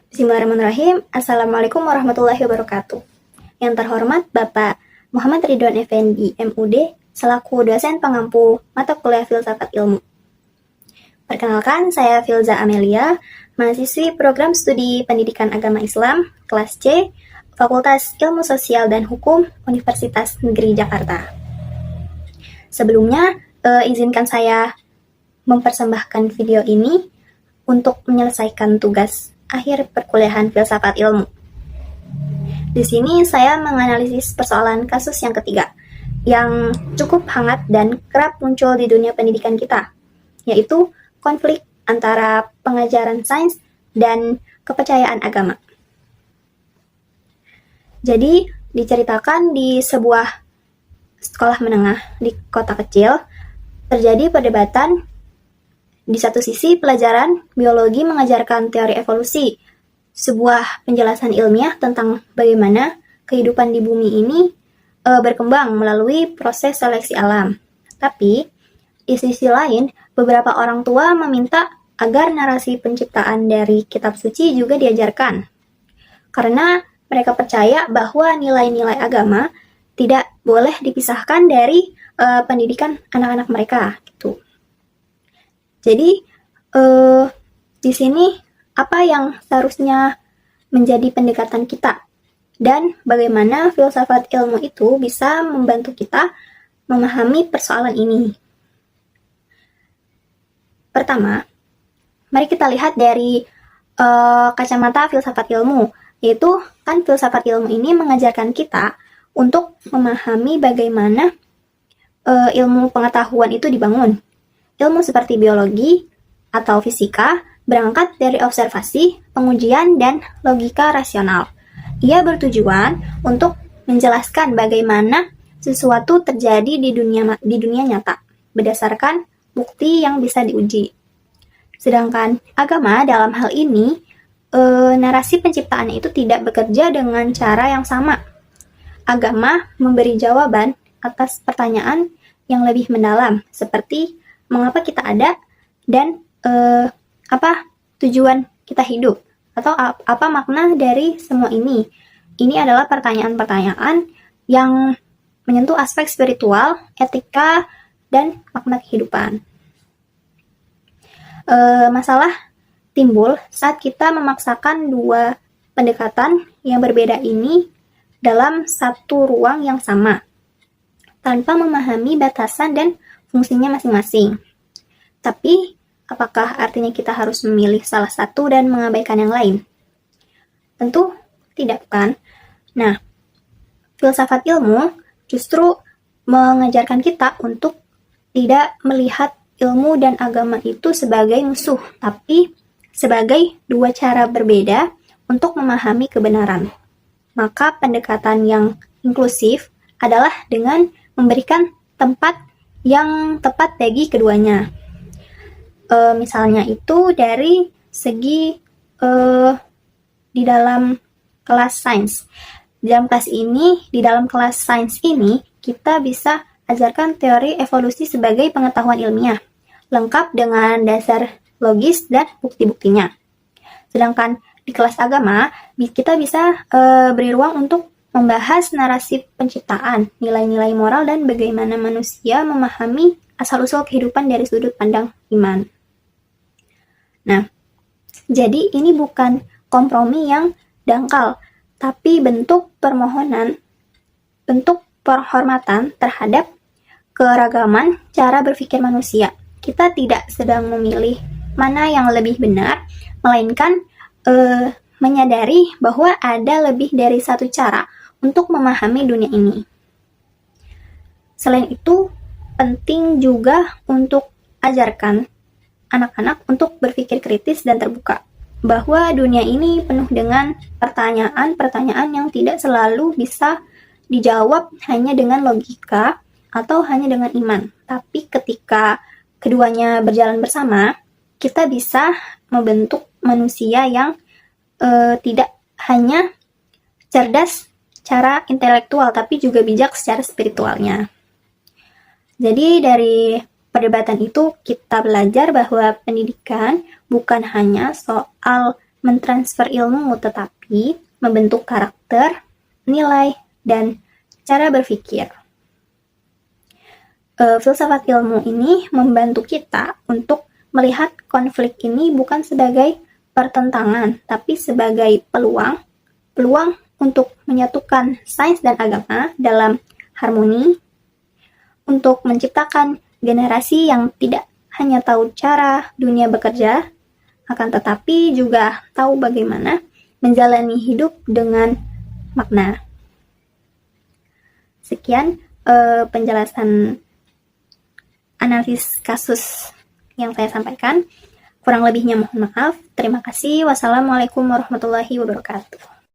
Bismillahirrahmanirrahim. Assalamualaikum warahmatullahi wabarakatuh. Yang terhormat Bapak Muhammad Ridwan Effendi, MUD, selaku dosen pengampu mata kuliah Filsafat Ilmu. Perkenalkan, saya Filza Amelia, mahasiswi program studi Pendidikan Agama Islam, kelas C, Fakultas Ilmu Sosial dan Hukum, Universitas Negeri Jakarta. Sebelumnya, izinkan saya mempersembahkan video ini untuk menyelesaikan tugas akhir perkuliahan Filsafat Ilmu. Di sini saya menganalisis persoalan kasus yang ketiga, yang cukup hangat dan kerap muncul di dunia pendidikan kita, yaitu konflik antara pengajaran sains dan kepercayaan agama. Jadi, diceritakan di sebuah sekolah menengah di kota kecil, terjadi perdebatan. Di satu sisi, pelajaran biologi mengajarkan teori evolusi, sebuah penjelasan ilmiah tentang bagaimana kehidupan di bumi ini berkembang melalui proses seleksi alam. Tapi, di sisi lain, beberapa orang tua meminta agar narasi penciptaan dari kitab suci juga diajarkan. Karena mereka percaya bahwa nilai-nilai agama tidak boleh dipisahkan dari pendidikan anak-anak mereka, gitu. Jadi, di sini apa yang seharusnya menjadi pendekatan kita dan bagaimana filsafat ilmu itu bisa membantu kita memahami persoalan ini. Pertama, mari kita lihat dari kacamata filsafat ilmu, yaitu kan filsafat ilmu ini mengajarkan kita untuk memahami bagaimana ilmu pengetahuan itu dibangun. Ilmu seperti biologi atau fisika berangkat dari observasi, pengujian, dan logika rasional. Ia bertujuan untuk menjelaskan bagaimana sesuatu terjadi di dunia nyata, berdasarkan bukti yang bisa diuji. Sedangkan agama dalam hal ini, narasi penciptaannya itu tidak bekerja dengan cara yang sama. Agama memberi jawaban atas pertanyaan yang lebih mendalam, seperti mengapa kita ada dan apa tujuan kita hidup atau apa makna dari semua ini. Ini adalah pertanyaan-pertanyaan yang menyentuh aspek spiritual, etika, dan makna kehidupan. Masalah timbul saat kita memaksakan dua pendekatan yang berbeda ini dalam satu ruang yang sama, tanpa memahami batasan dan fungsinya masing-masing. Tapi, apakah artinya kita harus memilih salah satu dan mengabaikan yang lain? Tentu tidak, kan? Nah, filsafat ilmu justru mengajarkan kita untuk tidak melihat ilmu dan agama itu sebagai musuh, tapi sebagai dua cara berbeda untuk memahami kebenaran. Maka pendekatan yang inklusif adalah dengan memberikan tempat yang tepat bagi keduanya. Misalnya itu dari segi di dalam kelas sains. Di dalam kelas sains ini, kita bisa ajarkan teori evolusi sebagai pengetahuan ilmiah, lengkap dengan dasar logis dan bukti-buktinya. Sedangkan di kelas agama, kita bisa beri ruang untuk membahas narasi penciptaan, nilai-nilai moral, dan bagaimana manusia memahami asal-usul kehidupan dari sudut pandang iman. Nah, jadi ini bukan kompromi yang dangkal, tapi bentuk penghormatan terhadap keragaman cara berpikir manusia. Kita tidak sedang memilih mana yang lebih benar, melainkan menyadari bahwa ada lebih dari satu cara untuk memahami dunia ini. Selain itu, penting juga untuk ajarkan anak-anak untuk berpikir kritis dan terbuka, bahwa dunia ini penuh dengan pertanyaan-pertanyaan yang tidak selalu bisa dijawab hanya dengan logika atau hanya dengan iman. Tapi ketika keduanya berjalan bersama, kita bisa membentuk manusia yang tidak hanya cerdas secara intelektual, tapi juga bijak secara spiritualnya. Jadi dari perdebatan itu kita belajar bahwa pendidikan bukan hanya soal mentransfer ilmu, tetapi membentuk karakter, nilai, dan cara berpikir. Filsafat ilmu ini membantu kita untuk melihat konflik ini bukan sebagai pertentangan, tapi sebagai peluang untuk menyatukan sains dan agama dalam harmoni, untuk menciptakan generasi yang tidak hanya tahu cara dunia bekerja, akan tetapi juga tahu bagaimana menjalani hidup dengan makna. Sekian penjelasan analisis kasus yang saya sampaikan. Kurang lebihnya mohon maaf. Terima kasih. Wassalamualaikum warahmatullahi wabarakatuh.